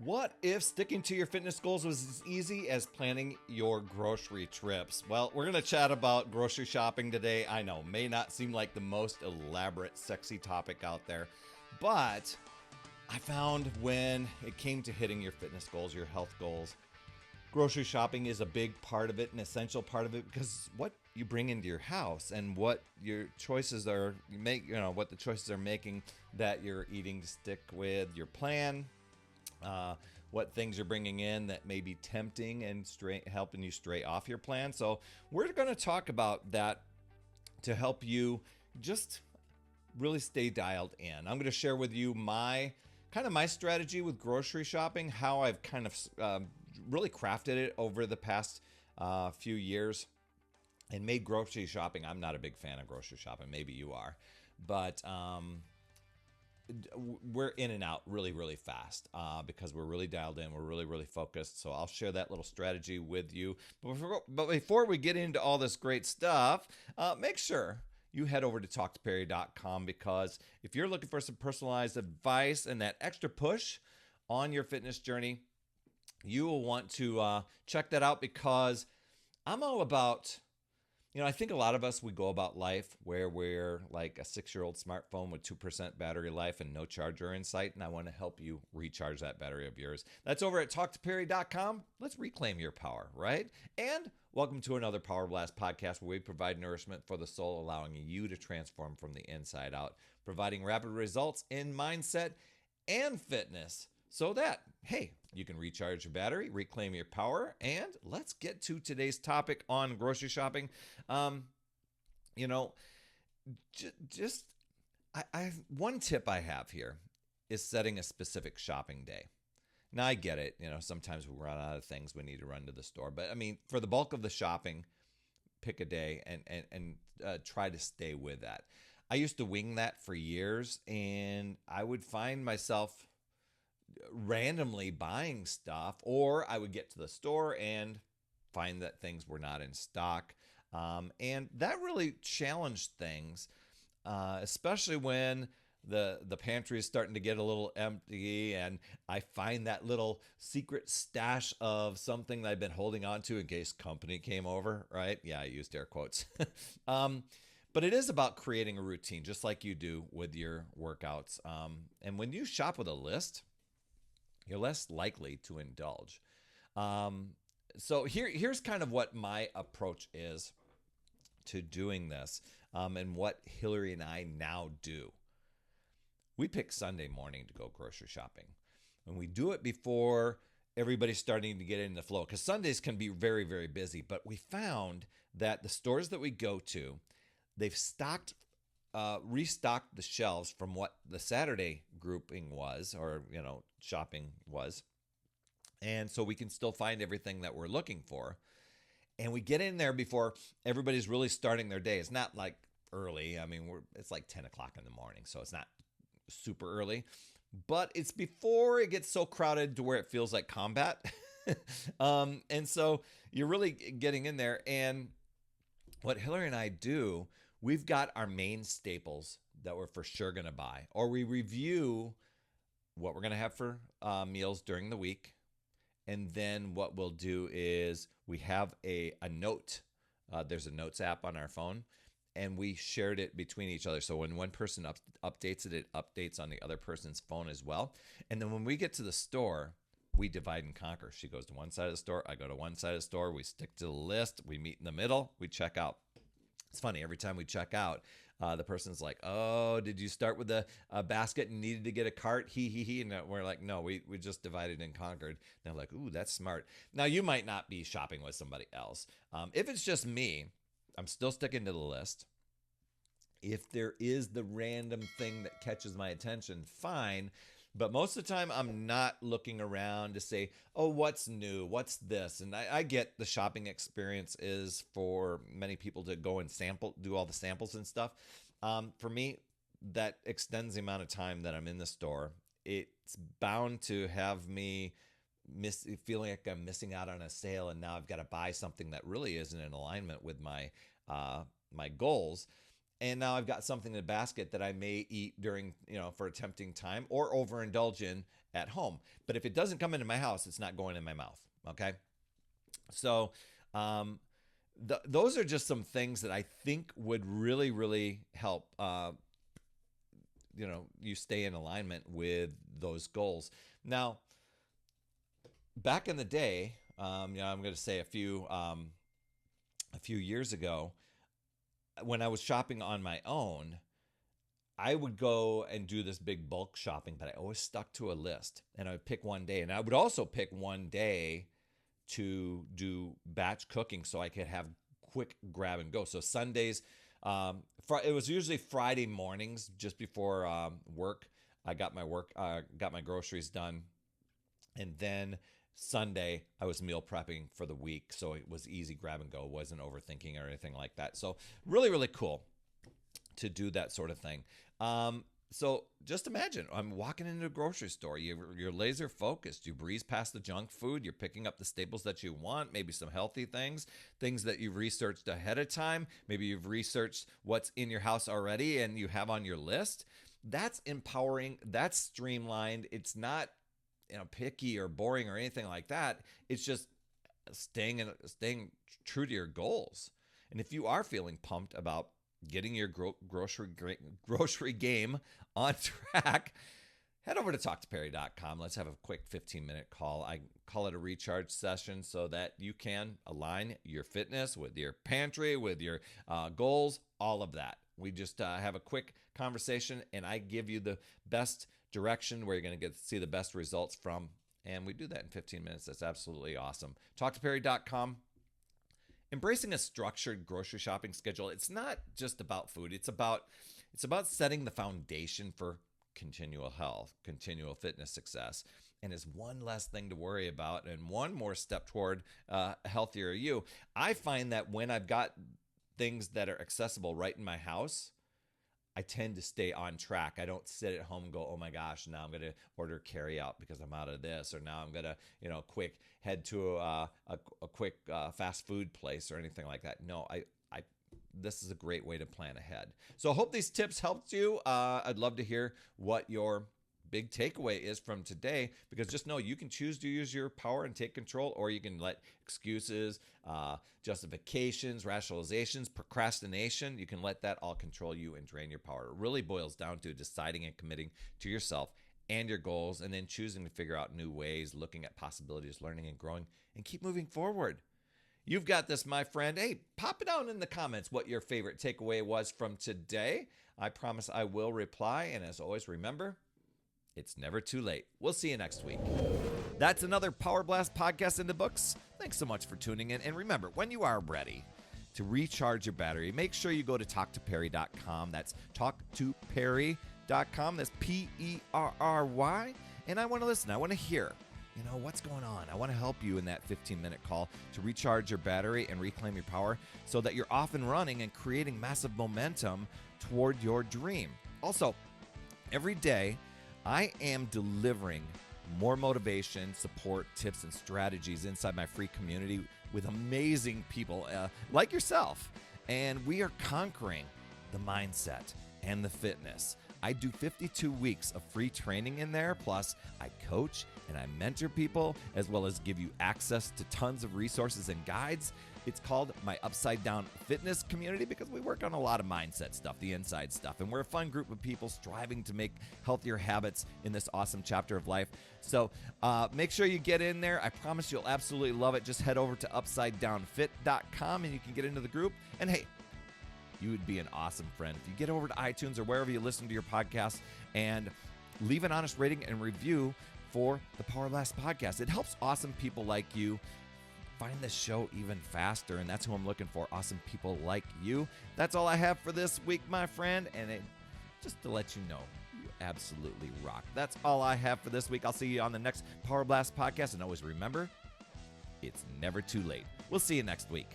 What if sticking to your fitness goals was as easy as planning your grocery trips? Well, we're going to chat about grocery shopping today. I know, may not seem like the most elaborate, sexy topic out there, but I found when it came to hitting your fitness goals, your health goals, grocery shopping is a big part of it, an essential part of it, because what you bring into your house and what your choices are, what the choices are making that you're eating to stick with your plan. What things you're bringing in that may be tempting and helping you stray off your plan. So we're going to talk about that to help you just really stay dialed in. I'm going to share with you my strategy with grocery shopping, how I've kind of really crafted it over the past few years and made grocery shopping. I'm not a big fan of grocery shopping. Maybe you are, but we're in and out really, really fast because we're really dialed in. We're really, really focused. So I'll share that little strategy with you. But before we get into all this great stuff, make sure you head over to talktoperry.com, because if you're looking for some personalized advice and that extra push on your fitness journey, you will want to check that out, because I'm all about, I think a lot of us, we go about life where we're like a 6-year-old smartphone with 2% battery life and no charger in sight. And I want to help you recharge that battery of yours. That's over at talktoperry.com. Let's reclaim your power, right? And welcome to another Power Blast podcast, where we provide nourishment for the soul, allowing you to transform from the inside out, providing rapid results in mindset and fitness, so that, hey, you can recharge your battery, reclaim your power, and let's get to today's topic on grocery shopping. One tip I have here is setting a specific shopping day. Now, I get it. Sometimes we run out of things, we need to run to the store. But, for the bulk of the shopping, pick a day and try to stay with that. I used to wing that for years, and I would find myself randomly buying stuff, or I would get to the store and find that things were not in stock. And that really challenged things, especially when the pantry is starting to get a little empty and I find that little secret stash of something that I've been holding on to in case company came over, right? Yeah, I used air quotes. But it is about creating a routine, just like you do with your workouts. And when you shop with a list, you're less likely to indulge. So here's kind of what my approach is to doing this, and what Hillary and I now do. We pick Sunday morning to go grocery shopping, and we do it before everybody's starting to get in the flow, because Sundays can be very, very busy. But we found that the stores that we go to, they've restocked the shelves from what the Saturday grouping was, or shopping was, and so we can still find everything that we're looking for. And we get in there before everybody's really starting their day. It's not like early. It's like 10 o'clock in the morning, so it's not super early, but it's before it gets so crowded to where it feels like combat. And so you're really getting in there. And what Hillary and I do, we've got our main staples that we're for sure going to buy, or we review what we're going to have for meals during the week. And then what we'll do is we have a note. There's a notes app on our phone, and we shared it between each other. So when one person updates it, it updates on the other person's phone as well. And then when we get to the store, we divide and conquer. She goes to one side of the store, I go to one side of the store. We stick to the list. We meet in the middle. We check out. It's funny, every time we check out, the person's like, "Oh, did you start with a basket and needed to get a cart? He. And we're like, "No, we just divided and conquered." And they're like, "Ooh, that's smart." Now, you might not be shopping with somebody else. If it's just me, I'm still sticking to the list. If there is the random thing that catches my attention, fine. But most of the time, I'm not looking around to say, "Oh, what's new? What's this?" And I get the shopping experience is for many people to go and do all the samples and stuff. For me, that extends the amount of time that I'm in the store. It's bound to have me feeling like I'm missing out on a sale, and now I've got to buy something that really isn't in alignment with my goals. And now I've got something in the basket that I may eat during, for a tempting time or overindulge in at home. But if it doesn't come into my house, it's not going in my mouth. Okay. So, those are just some things that I think would really, really help, you stay in alignment with those goals. Now, back in the day, I'm going to say a few years ago, when I was shopping on my own, I would go and do this big bulk shopping, but I always stuck to a list, and I would pick one day. And I would also pick one day to do batch cooking so I could have quick grab and go. So Sundays, it was usually Friday mornings just before work. I got my groceries done. And then Sunday, I was meal prepping for the week. So it was easy grab and go. Wasn't overthinking or anything like that. So really, really cool to do that sort of thing. So just imagine, I'm walking into a grocery store. You're laser focused. You breeze past the junk food. You're picking up the staples that you want, maybe some healthy things that you've researched ahead of time. Maybe you've researched what's in your house already and you have on your list. That's empowering. That's streamlined. It's not, picky or boring or anything like that. It's just staying true to your goals. And if you are feeling pumped about getting your grocery game on track, head over to talktoperry.com. Let's have a quick 15-minute call. I call it a recharge session so that you can align your fitness with your pantry, with your goals, all of that. We just have a quick conversation, and I give you the best direction where you're going to get to see the best results from. And we do that in 15 minutes. That's absolutely awesome. Talktoperry.com. Embracing a structured grocery shopping schedule. It's not just about food. It's about setting the foundation for continual health, continual fitness success, and is one less thing to worry about and one more step toward a healthier you. I find that when I've got things that are accessible right in my house, I tend to stay on track. I don't sit at home and go, oh my gosh, now I'm going to order carry out because I'm out of this, or now I'm going to, quick head to a quick fast food place or anything like that. No, this is a great way to plan ahead. So I hope these tips helped you. I'd love to hear what your big takeaway is from today, because just know you can choose to use your power and take control, or you can let excuses, justifications, rationalizations, procrastination, you can let that all control you and drain your power. It really boils down to deciding and committing to yourself and your goals, and then choosing to figure out new ways, looking at possibilities, learning and growing, and keep moving forward. You've got this, my friend. Hey, pop it down in the comments what your favorite takeaway was from today. I promise I will reply. And as always, remember, it's never too late. We'll see you next week. That's another Power Blast podcast in the books. Thanks so much for tuning in. And remember, when you are ready to recharge your battery, make sure you go to talktoperry.com. That's talktoperry.com. That's Perry. And I want to listen. I want to hear, what's going on. I want to help you in that 15-minute call to recharge your battery and reclaim your power so that you're off and running and creating massive momentum toward your dream. Also, every day, I am delivering more motivation, support, tips, and strategies inside my free community with amazing people like yourself. And we are conquering the mindset and the fitness. I do 52 weeks of free training in there. Plus, I coach and I mentor people, as well as give you access to tons of resources and guides. It's called my Upside Down Fitness Community because we work on a lot of mindset stuff, the inside stuff. And we're a fun group of people striving to make healthier habits in this awesome chapter of life. So make sure you get in there. I promise you'll absolutely love it. Just head over to upsidedownfit.com and you can get into the group. And hey, you would be an awesome friend if you get over to iTunes or wherever you listen to your podcast and leave an honest rating and review for the Power Blast podcast. It helps awesome people like you find this show even faster, and that's who I'm looking for, awesome people like you. That's all I have for this week, my friend, and just to let you know, you absolutely rock. That's all I have for this week. I'll see you on the next Power Blast podcast, and always remember, it's never too late. We'll see you next week.